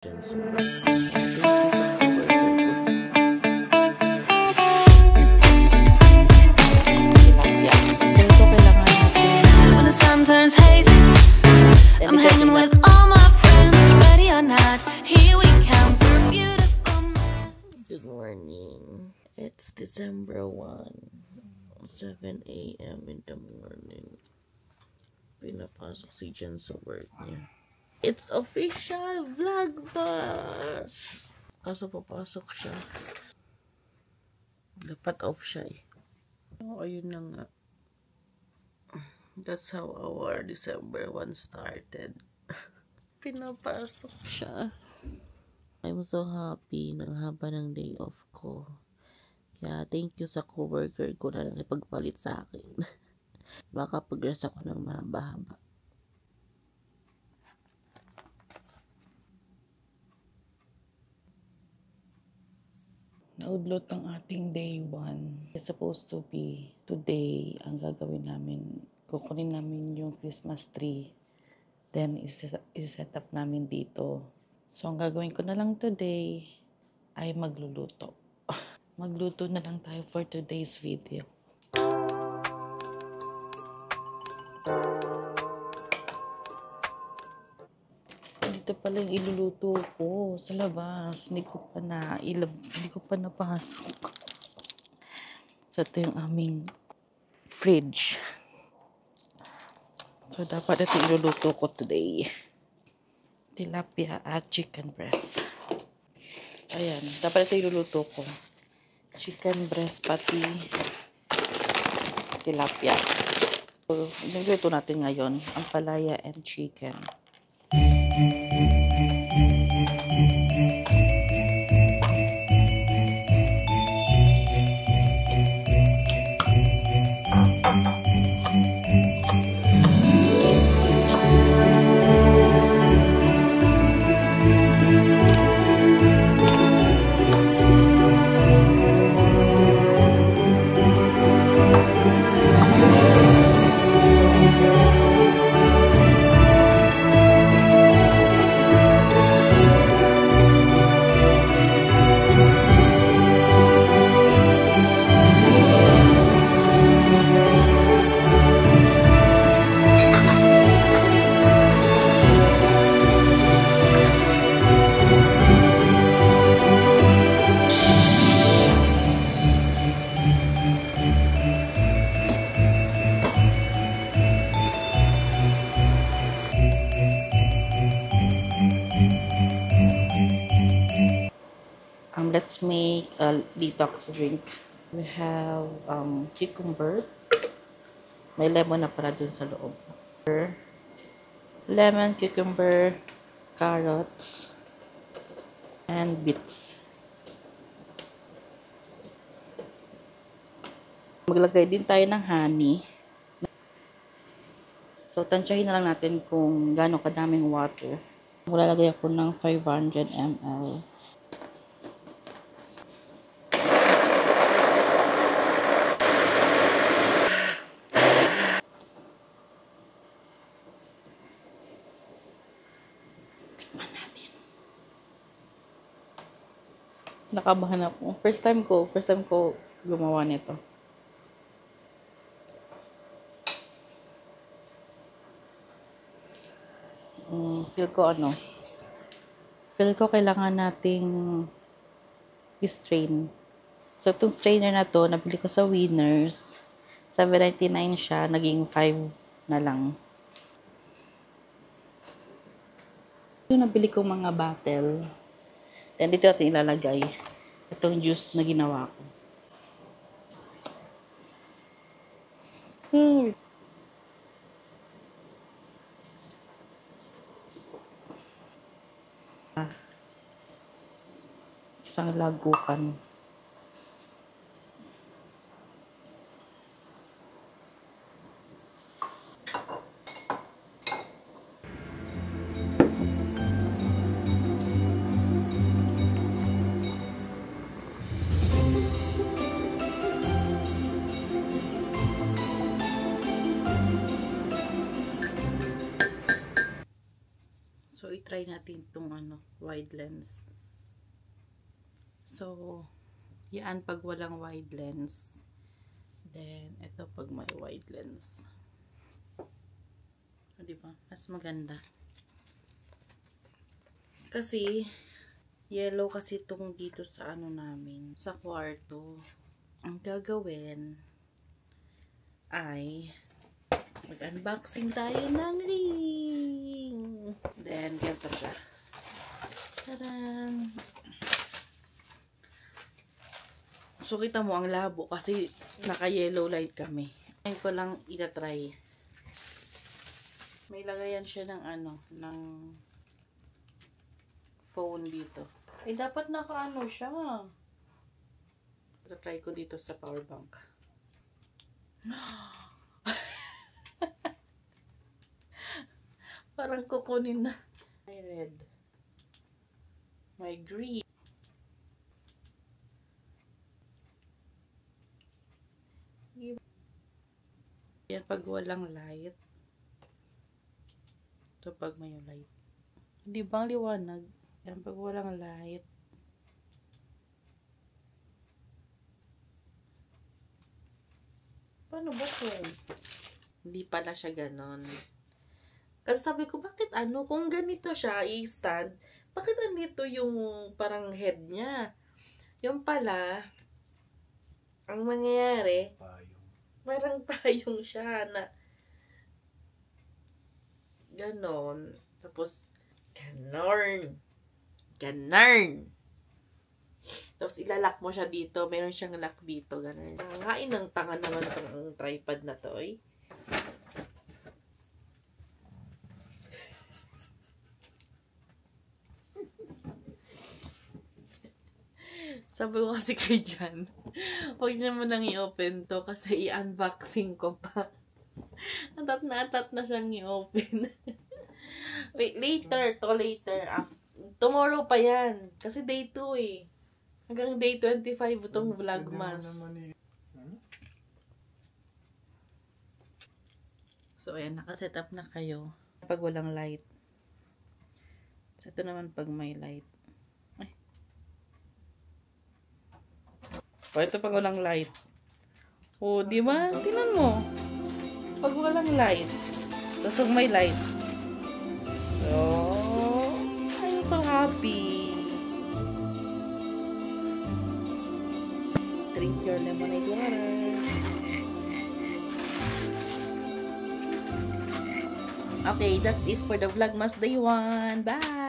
I'm hanging with all my friends, ready or not, here we come for a beautiful mess. Good morning. It's December 1, 7 a.m. in the morning. Pinapasok si Jen sa work niya. It's official vlogmas! Kaso papasok siya. Dapat off siya eh. Oh, ayun na nga. That's how our December 1 started. Pinapasok siya. I'm so happy nang haba ng day off ko. Kaya thank you sa coworker ko na nakipagpalit sa akin. Makapag-rest ako ng mahaba-haba. Naudlot ang ating day 1. It's supposed to be today ang gagawin namin. Kukunin namin yung Christmas tree. Then, isa-set up namin dito. So, ang gagawin ko na lang today ay magluluto. Magluto na lang tayo for today's video. Dito pala yung iluluto ko sa labas. Hindi ko pa napasok. So, ito yung aming fridge. So, dapat ito iluluto ko today. Tilapia at chicken breast. Ayan, dapat ito iluluto ko. Chicken breast pati tilapia. So, niluluto natin ngayon ang palaya and chicken. Let's make a detox drink. We have cucumber. May lemon na pala dun sa loob. Lemon, cucumber, carrots, and beets. Maglagay din tayo ng honey. So, tansyahin na lang natin kung gaano kadaming water. Maglalagay ako ng 500 ml. Nakabahan ako. First time ko gumawa nito. Feel ko kailangan nating i-strain. So, itong strainer na to, nabili ko sa Winners. $7.99 siya, naging 5 na lang. Ito nabili ko mga bottle. Then, dito natin ilalagay itong juice na ginawa ko. Isang lagukan. try natin itong wide lens. So, yan pag walang wide lens. Then, ito pag may wide lens. O, diba? Mas maganda. Kasi, yellow kasi itong dito sa namin, sa kwarto. Ang gagawin ay mag-unboxing tayo ng ring. Then, ganito siya. Tadaan! So, kita mo ang labo kasi naka-yellow light kami. Ngayon ko lang itatry. May lagayan siya ng ng phone dito. Ay, dapat naka siya. Itatry ko dito sa power bank. Parang kukunin na. May red. May green. Yan pag walang light. Ito pag may light. Hindi bang liwanag? Yan pag walang light. Paano ba ito? Hindi pala siya ganon. Kasi sabi ko, bakit kung ganito siya, i-stand, bakit ganito yung parang head niya? Yung pala, ang mangyayari, parang payong siya na ganon. Tapos, ganon. Tapos, ilalak mo siya dito. Meron siyang lock dito. Ganon. Hain ng tanga naman ang tripod na to, eh. Sabi ko kasi kay Jan, huwag niya mo nang i-open to kasi i-unboxing ko pa. Atat na siyang i-open. Wait, later. Tomorrow pa yan. Kasi day 2 eh. Hanggang day 25 itong vlogmas. So, ayan. Nakaset up na kayo. Pag walang light. So, ito naman pag may light. O, ito pag walang light. O, di ba? Tingnan mo. Pag walang light. Tapos pag may light. So, I'm so happy. Drink your lemonade water. Okay, that's it for the Vlogmas Day 1. Bye!